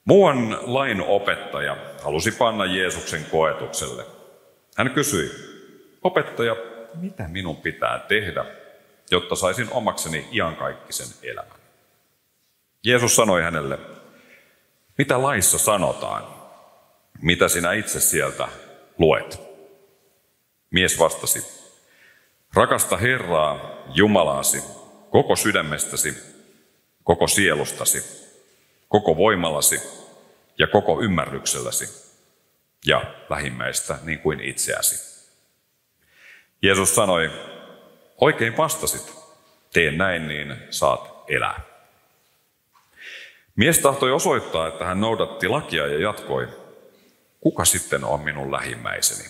Muuan lain opettaja halusi panna Jeesuksen koetukselle. Hän kysyi, opettaja, mitä minun pitää tehdä, jotta saisin omakseni iankaikkisen elämän? Jeesus sanoi hänelle, mitä laissa sanotaan? Mitä sinä itse sieltä luet? Mies vastasi, rakasta Herraa, Jumalaasi, koko sydämestäsi, koko sielustasi, koko voimallasi ja koko ymmärrykselläsi ja lähimmäistä niin kuin itseäsi. Jeesus sanoi, oikein vastasit, tee näin niin saat elää. Mies tahtoi osoittaa, että hän noudatti lakia ja jatkoi, kuka sitten on minun lähimmäiseni?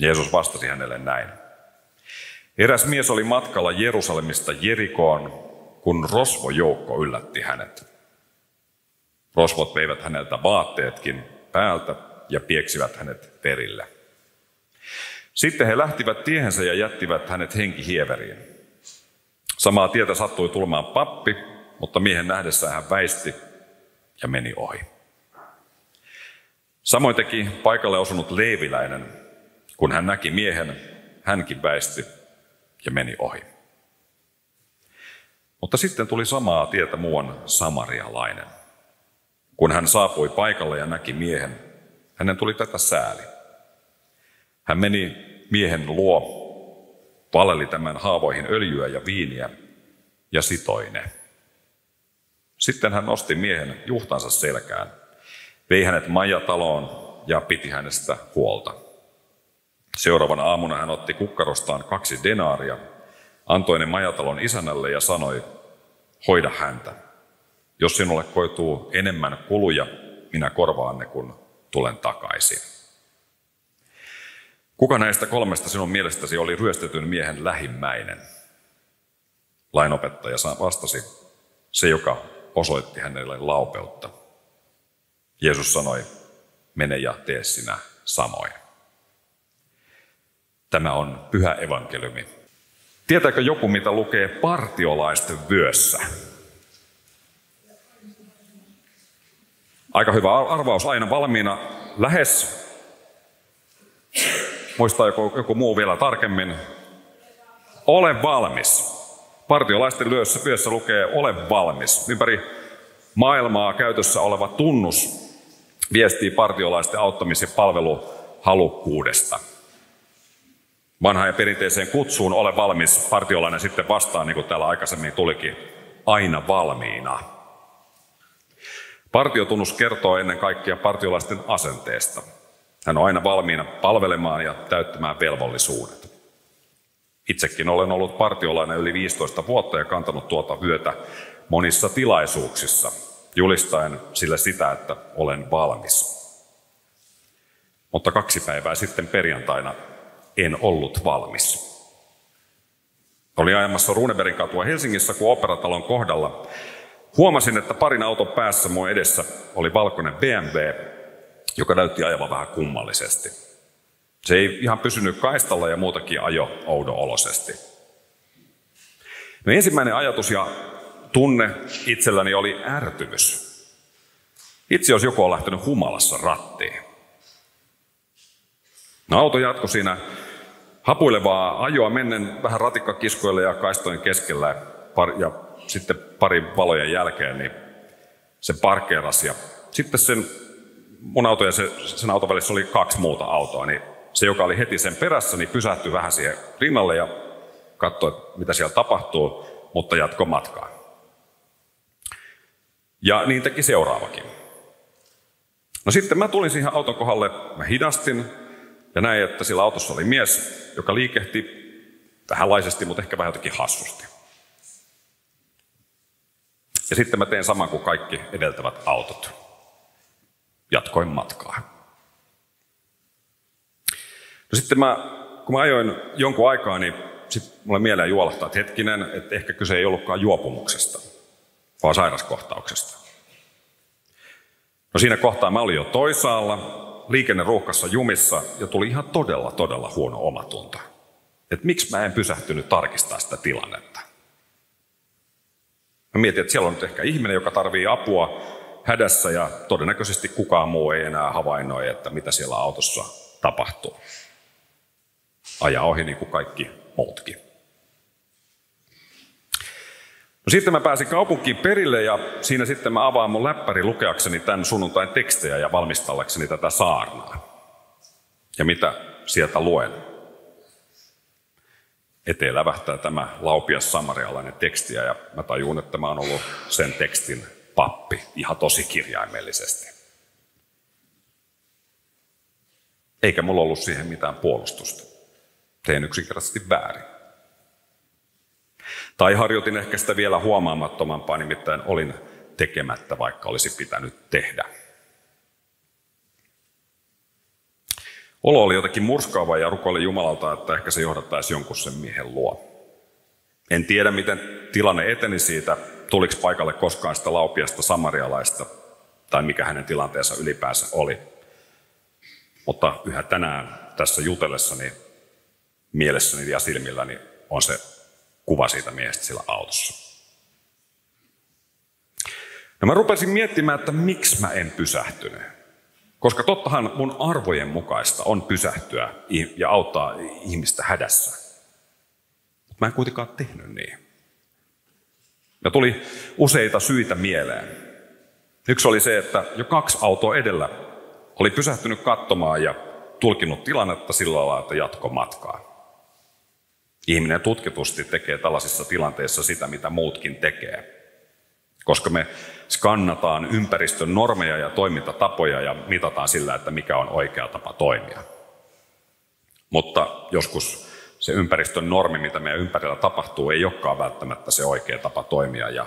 Jeesus vastasi hänelle näin. Eräs mies oli matkalla Jerusalemista Jerikoon, kun rosvojoukko yllätti hänet. Rosvot veivät häneltä vaatteetkin päältä ja pieksivät hänet verille. Sitten he lähtivät tiehensä ja jättivät hänet henkihieveriin. Samaa tietä sattui tulemaan pappi, mutta miehen nähdessään hän väisti ja meni ohi. Samoin teki paikalle osunut leeviläinen. Kun hän näki miehen, hänkin väisti ja meni ohi. Mutta sitten tuli samaa tietä muuan samarialainen. Kun hän saapui paikalle ja näki miehen, hänen tuli tätä sääli. Hän meni miehen luo, valeli tämän haavoihin öljyä ja viiniä ja sitoi ne. Sitten hän nosti miehen juhtansa selkään, vei hänet maijataloon ja piti hänestä huolta. Seuraavana aamuna hän otti kukkarostaan 2 denaaria, antoi ne majatalon isännälle ja sanoi, hoida häntä. Jos sinulle koituu enemmän kuluja, minä korvaan ne, kun tulen takaisin. Kuka näistä 3 sinun mielestäsi oli ryöstetyn miehen lähimmäinen? Lainopettaja vastasi, se joka osoitti hänelle laupeutta. Jeesus sanoi, mene ja tee sinä samoin. Tämä on pyhä evankeliumi. Tietääkö joku, mitä lukee partiolaisten vyössä? Aika hyvä arvaus, aina valmiina, lähes. Muistaa joku muu vielä tarkemmin. Ole valmis. Partiolaisten vyössä lukee ole valmis. Ympäri maailmaa käytössä oleva tunnus viestii partiolaisten auttamis- ja palveluhalukkuudesta. Vanhaan ja perinteiseen kutsuun ole valmis, partiolainen sitten vastaa, niin kuin täällä aikaisemmin tulikin, aina valmiina. Partiotunnus kertoo ennen kaikkea partiolaisten asenteesta. Hän on aina valmiina palvelemaan ja täyttämään velvollisuudet. Itsekin olen ollut partiolainen yli 15 vuotta ja kantanut tuota vyötä monissa tilaisuuksissa, julistaen sille sitä, että olen valmis. Mutta 2 päivää sitten perjantaina en ollut valmis. Olin ajamassa Runebergin katua Helsingissä, kun Operatalon kohdalla huomasin, että parin auton päässä mun edessä oli valkoinen BMW, joka näytti ajavan vähän kummallisesti. Se ei ihan pysynyt kaistalla ja muutakin ajo oudon-oloisesti. No ensimmäinen ajatus ja tunne itselläni oli ärtymys. Itse jos joku on lähtenyt humalassa rattiin. No auto jatkoi siinä hapuilevaa ajoa mennen vähän ratikkakiskoille ja kaistojen keskellä ja sitten parin valojen jälkeen niin se parkkeerasi. Ja sitten mun auto ja sen auton välissä oli 2 muuta autoa, niin se, joka oli heti sen perässä, niin pysähtyi vähän siihen rinnalle ja katsoi, mitä siellä tapahtuu, mutta jatkoi matkaa. Ja niin teki seuraavakin. No sitten mä tulin siihen auton kohdalle, mä hidastin ja näin, että sillä autossa oli mies, joka liikehti vähänlaisesti, mutta ehkä vähän jotenkin hassusti. Ja sitten mä tein saman kuin kaikki edeltävät autot. Jatkoin matkaa. No sitten kun mä ajoin jonkun aikaa, niin sitten mulle mieleen juolahtaa, että hetkinen, että ehkä kyse ei ollutkaan juopumuksesta, vaan sairaskohtauksesta. No siinä kohtaa mä olin jo toisaalla, liikenneruuhkassa jumissa ja tuli ihan todella huono omatunto. Että miksi mä en pysähtynyt tarkistaa sitä tilannetta. Mä mietin, että siellä on nyt ehkä ihminen, joka tarvitsee apua hädässä ja todennäköisesti kukaan muu ei enää havainnoi, että mitä siellä autossa tapahtuu. Ajaa ohi niin kuin kaikki muutkin. No sitten mä pääsin kaupunkiin perille ja siinä sitten mä avaan mun läppäri lukeakseni tämän sunnuntain tekstejä ja valmistellakseni tätä saarnaa. Ja mitä sieltä luen? Eteen lävähtää tämä laupias samarialainen tekstiä ja mä tajun, että mä oon ollut sen tekstin pappi ihan tosi kirjaimellisesti. Eikä mulla ollut siihen mitään puolustusta. Tein yksinkertaisesti väärin. Tai harjoitin ehkä sitä vielä huomaamattomampaa, nimittäin olin tekemättä, vaikka olisi pitänyt tehdä. Olo oli jotenkin murskaava ja rukoilin Jumalalta, että ehkä se johdattaisi jonkun sen miehen luo. En tiedä, miten tilanne eteni siitä, tuliko paikalle koskaan sitä laupiasta samarialaista, tai mikä hänen tilanteensa ylipäänsä oli. Mutta yhä tänään tässä jutellessani, mielessäni ja silmilläni on se kuva siitä miehestä sillä autossa. No mä rupesin miettimään, että miksi mä en pysähtynyt. Koska tottahan mun arvojen mukaista on pysähtyä ja auttaa ihmistä hädässä. Mutta mä en kuitenkaan tehnyt niin. Ja tuli useita syitä mieleen. Yksi oli se, että jo 2 autoa edellä oli pysähtynyt katsomaan ja tulkinnut tilannetta sillä lailla, että jatko matkaa. Ihminen tutkitusti tekee tällaisissa tilanteissa sitä, mitä muutkin tekee. Koska me skannataan ympäristön normeja ja toimintatapoja ja mitataan sillä, että mikä on oikea tapa toimia. Mutta joskus se ympäristön normi, mitä meidän ympärillä tapahtuu, ei olekaan välttämättä se oikea tapa toimia ja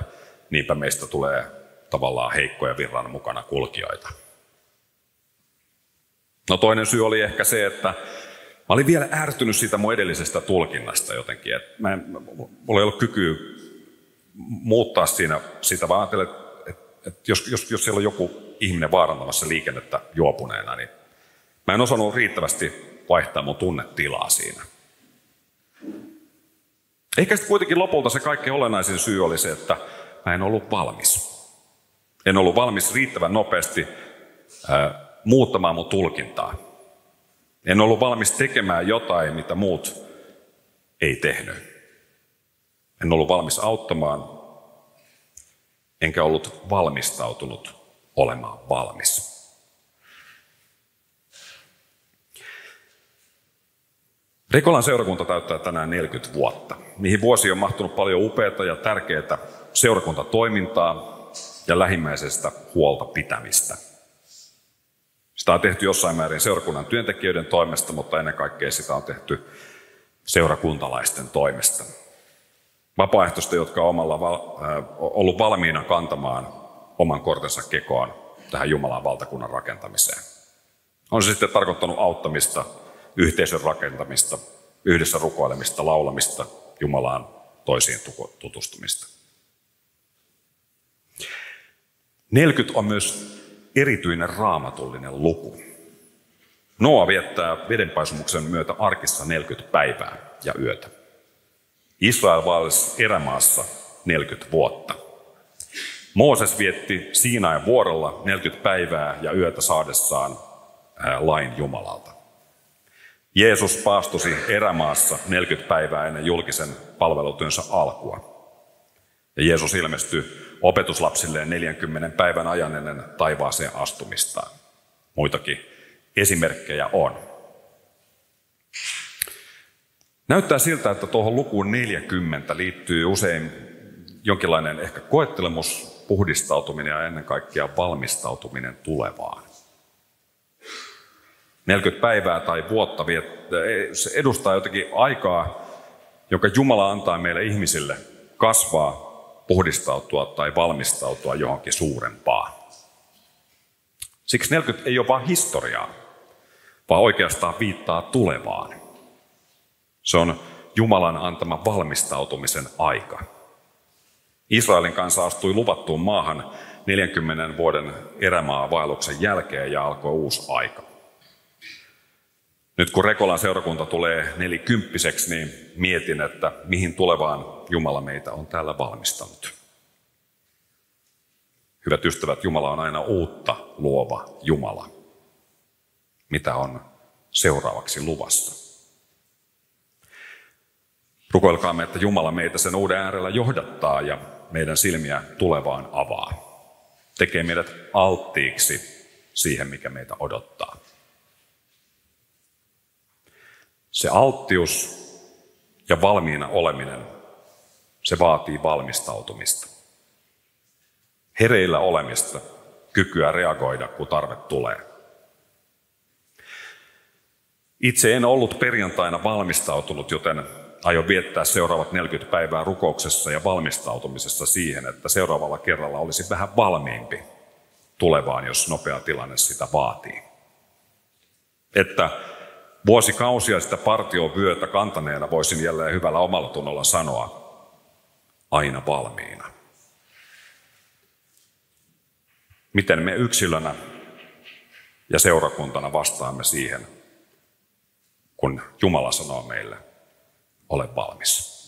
niinpä meistä tulee tavallaan heikkoja virran mukana kulkijoita. No toinen syy oli ehkä se, että mä olin vielä ärtynyt siitä mun edellisestä tulkinnasta jotenkin. Mulla ei ollut kykyä muuttaa siinä sitä, vaan ajattelin, että jos siellä on joku ihminen vaarantamassa liikennettä juopuneena, niin mä en osannut riittävästi vaihtaa mun tunnetilaa siinä. Ehkä sitten kuitenkin lopulta se kaikkein olennaisin syy oli se, että mä en ollut valmis. En ollut valmis riittävän nopeasti muuttamaan mun tulkintaa. En ollut valmis tekemään jotain, mitä muut ei tehnyt. En ollut valmis auttamaan, enkä ollut valmistautunut olemaan valmis. Rekolan seurakunta täyttää tänään 40 vuotta. Niihin vuosiin on mahtunut paljon upeata ja tärkeää seurakuntatoimintaa ja lähimmäisestä huolta pitämistä. Sitä on tehty jossain määrin seurakunnan työntekijöiden toimesta, mutta ennen kaikkea sitä on tehty seurakuntalaisten toimesta. Vapaaehtoista, jotka on ollut valmiina kantamaan oman kortensa kekoon tähän Jumalan valtakunnan rakentamiseen. On se sitten tarkoittanut auttamista, yhteisön rakentamista, yhdessä rukoilemista, laulamista, Jumalaan toisiin tutustumista. 40 on myös erityinen raamatullinen luku. Noa viettää vedenpaisumuksen myötä arkissa 40 päivää ja yötä. Israel vaelsi erämaassa 40 vuotta. Mooses vietti Siinain vuorella 40 päivää ja yötä saadessaan lain Jumalalta. Jeesus paastosi erämaassa 40 päivää ennen julkisen palvelutyönsä alkua. Ja Jeesus ilmestyi opetuslapsilleen 40 päivän ajan ennen taivaaseen astumistaan. Muitakin esimerkkejä on. Näyttää siltä, että tuohon lukuun 40 liittyy usein jonkinlainen ehkä koettelemus, puhdistautuminen ja ennen kaikkea valmistautuminen tulevaan. 40 päivää tai vuotta se edustaa jotenkin aikaa, jonka Jumala antaa meille ihmisille kasvaa, puhdistautua tai valmistautua johonkin suurempaan. Siksi 40 ei ole vain historiaa, vaan oikeastaan viittaa tulevaan. Se on Jumalan antama valmistautumisen aika. Israelin kansa astui luvattuun maahan 40 vuoden erämaavaelluksen jälkeen ja alkoi uusi aika. Nyt kun Rekolan seurakunta tulee 40-vuotiaaksi, niin mietin, että mihin tulevaan Jumala meitä on täällä valmistanut. Hyvät ystävät, Jumala on aina uutta luova Jumala. Mitä on seuraavaksi luvassa? Rukoilkaamme, että Jumala meitä sen uuden äärellä johdattaa ja meidän silmiä tulevaan avaa. Tekee meidät alttiiksi siihen, mikä meitä odottaa. Se alttius ja valmiina oleminen, se vaatii valmistautumista. Hereillä olemista, kykyä reagoida, kun tarve tulee. Itse en ollut perjantaina valmistautunut, joten aion viettää seuraavat 40 päivää rukouksessa ja valmistautumisessa siihen, että seuraavalla kerralla olisi vähän valmiimpi tulevaan, jos nopea tilanne sitä vaatii. Että vuosikausia sitä partiovyötä kantaneena voisin jälleen hyvällä omalla tunnolla sanoa, aina valmiina. Miten me yksilönä ja seurakuntana vastaamme siihen, kun Jumala sanoo meille, ole valmis.